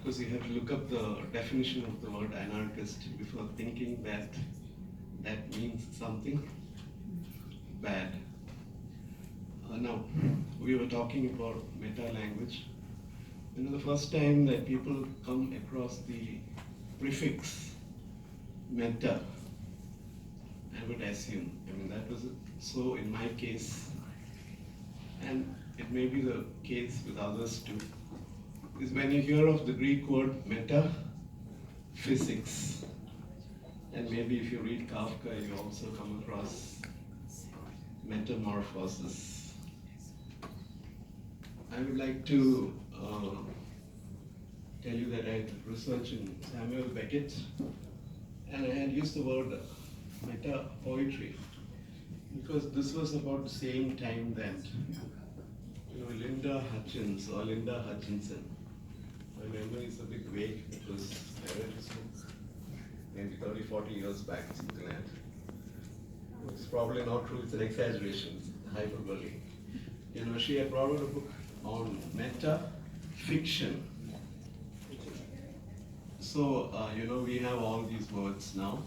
because you have to look up the definition of the word anarchist before thinking that that means something bad. Now, we were talking about meta-language. The first time that people come across the prefix meta, I would assume, that was so in my case, and it may be the case with others too, is when you hear of the Greek word metaphysics, and maybe if you read Kafka, you also come across metamorphosis. I would like to tell you that I researched in Samuel Beckett, and I had used the word meta poetry because this was about the same time that Linda Hutchins or Linda Hutchinson. My memory is a bit vague because I read this book maybe 30, 40 years back, something like that. It's probably not true, it's an exaggeration, it's hyperbole. She had brought out a book on meta-fiction. So, we have all these words now,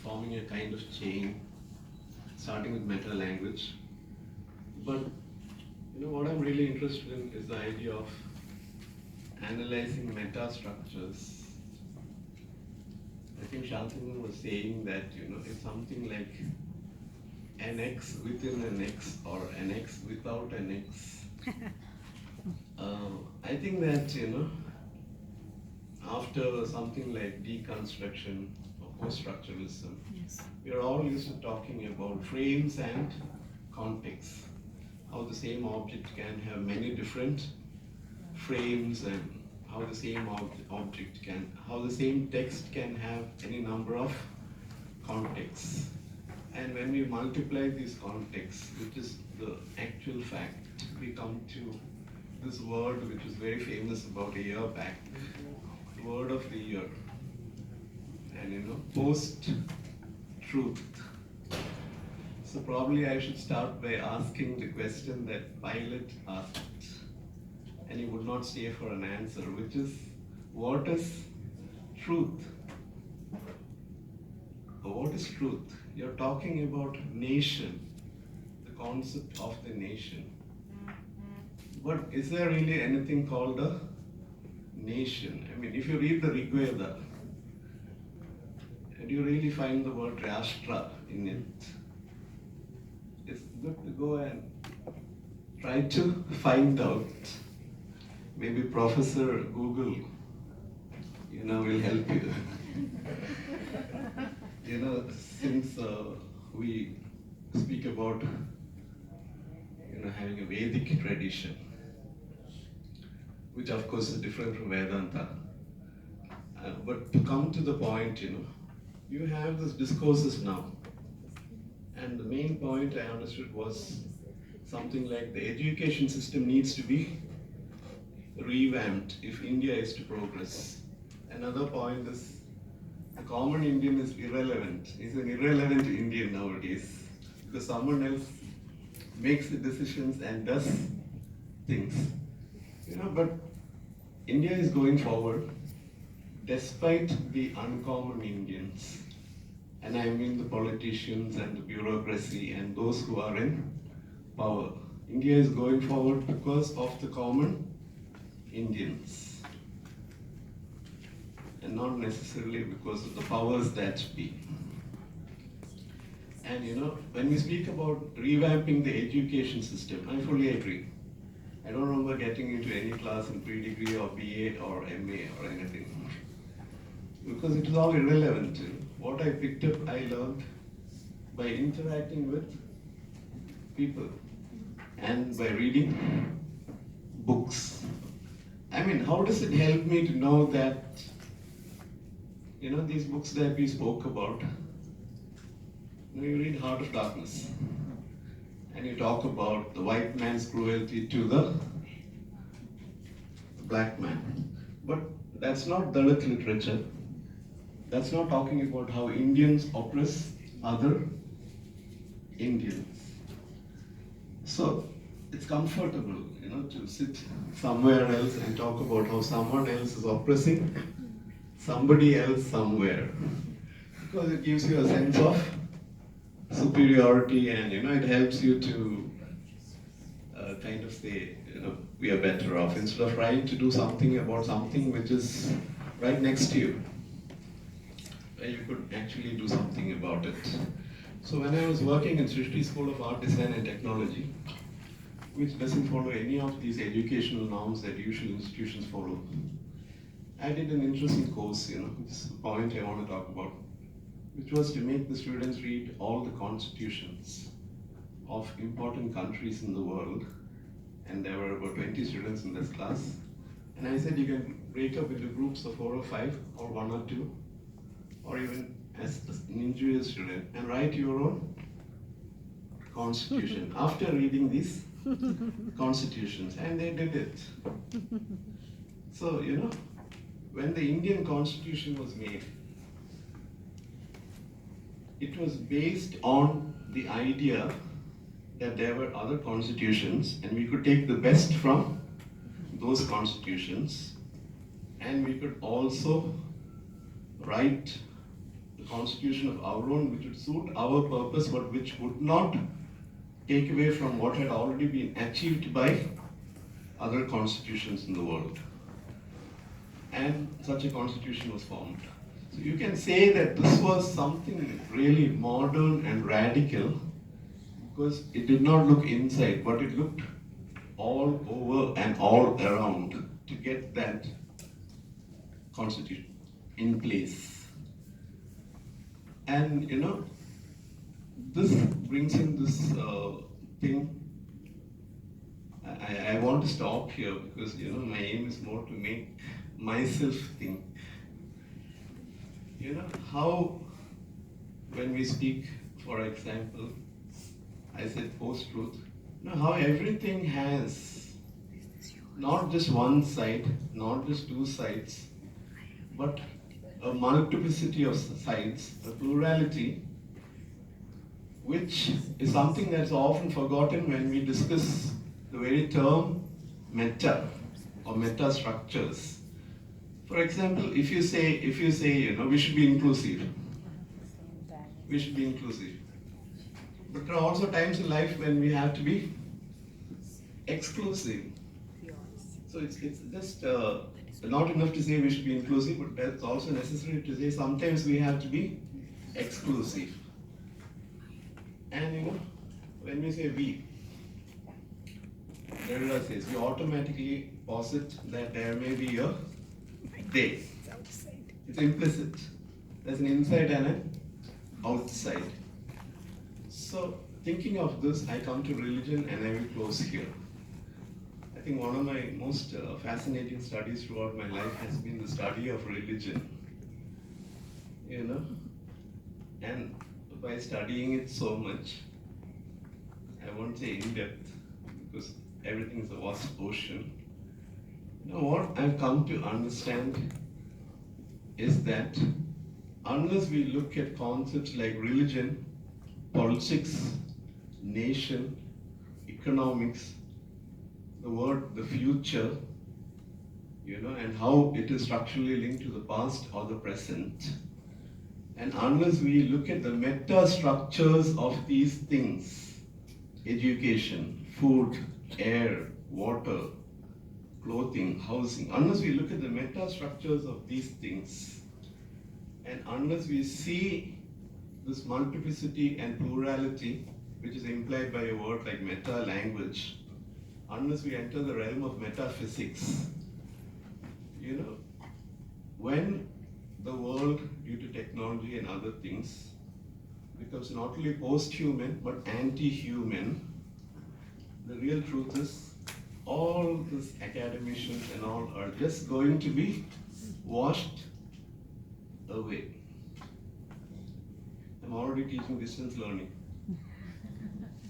forming a kind of chain, starting with meta-language. But, what I'm really interested in is the idea of analyzing meta-structures. I think Shantanu was saying that, it's something like an X within an X or an X without an X. I think that, after something like deconstruction or post-structuralism, yes, we are all used to talking about frames and context. How the same object can have many different frames, and how the same how the same text can have any number of contexts. And when we multiply these contexts, which is the actual fact, we come to this word which was very famous about a year back, word of the year, and post-truth. So probably I should start by asking the question that Pilate asked, and he would not stay for an answer, which is, what is truth? What is truth? You're talking about nation, the concept of the nation. But is there really anything called a nation? If you read the Rig Veda, and you really find the word Rashtra in it, it's good to go and try to find out. Maybe Professor Google, will help you. Since we speak about, having a Vedic tradition, which of course is different from Vedanta. But to come to the point, you have these discourses now. And the main point I understood was something like the education system needs to be revamped if India is to progress. Another point is the common Indian is irrelevant. He's an irrelevant Indian nowadays because someone else makes the decisions and does things. But India is going forward despite the uncommon Indians. And I mean the politicians and the bureaucracy and those who are in power. India is going forward because of the common Indians, and not necessarily because of the powers that be. And when we speak about revamping the education system, I fully agree. I don't remember getting into any class in pre-degree or BA or MA or anything, because it is all irrelevant. What I picked up, I learned by interacting with people and by reading books. How does it help me to know that, these books that we spoke about, you read Heart of Darkness, and you talk about the white man's cruelty to the black man. But that's not Dalit literature. That's not talking about how Indians oppress other Indians. So it's comfortable, to sit somewhere else and talk about how someone else is oppressing somebody else somewhere. Because it gives you a sense of superiority, and it helps you to kind of say, we are better off, instead of trying to do something about something which is right next to you, where you could actually do something about it. So when I was working in Srishti School of Art, Design and Technology, which doesn't follow any of these educational norms that usual institutions follow, I did an interesting course, which is the point I want to talk about, which was to make the students read all the constitutions of important countries in the world. And there were about 20 students in this class. And I said you can break up into groups of 4 or 5, or 1 or 2, or even as an individual student, and write your own constitution after reading these constitutions. And they did it. So, when the Indian Constitution was made, it was based on the idea that there were other constitutions and we could take the best from those constitutions, and we could also write the constitution of our own which would suit our purpose but which would not take away from what had already been achieved by other constitutions in the world. And such a constitution was formed. So you can say that this was something really modern and radical, because it did not look inside, but it looked all over and all around to get that constitution in place. And this brings in this thing. I want to stop here because my aim is more to make myself think. How when we speak, for example, I said post-truth, how everything has not just one side, not just two sides, but a multiplicity of sides, a plurality, which is something that's often forgotten when we discuss the very term meta or meta structures. For example, if you say, we should be inclusive. We should be inclusive. But there are also times in life when we have to be exclusive. So it's just not enough to say we should be inclusive, but that's also necessary to say sometimes we have to be exclusive. And when we say we, Derrida says, we automatically posit that there may be a they. It's implicit. There's an inside and an outside. So, thinking of this, I come to religion, and I will close here. I think one of my most fascinating studies throughout my life has been the study of religion. And by studying it so much, I won't say in depth, because everything is a vast ocean. What I've come to understand is that unless we look at concepts like religion, politics, nation, economics, the future, and how it is structurally linked to the past or the present, and unless we look at the meta structures of these things, education, food, air, water, clothing, housing, unless we look at the meta structures of these things, and unless we see this multiplicity and plurality, which is implied by a word like meta-language, unless we enter the realm of metaphysics, when the world, due to technology and other things, becomes not only post-human but anti-human, the real truth is all these academicians and all are just going to be washed away. I'm already teaching distance learning.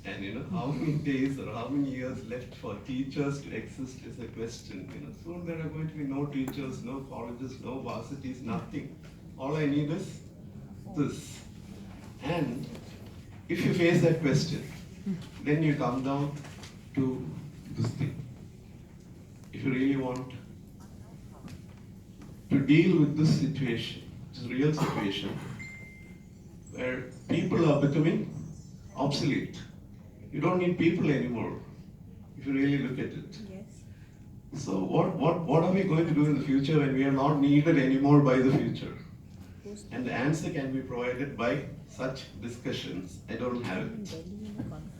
And how many days or how many years left for teachers to exist is a question. Soon there are going to be no teachers, no colleges, no varsities, nothing. All I need is this. And if you face that question, then you come down to this thing. If you really want to deal with this situation, which is a real situation, where people are becoming obsolete. You don't need people anymore, if you really look at it. Yes. So what are we going to do in the future when we are not needed anymore by the future? And the answer can be provided by such discussions. I don't have it. In Delhi in a conference.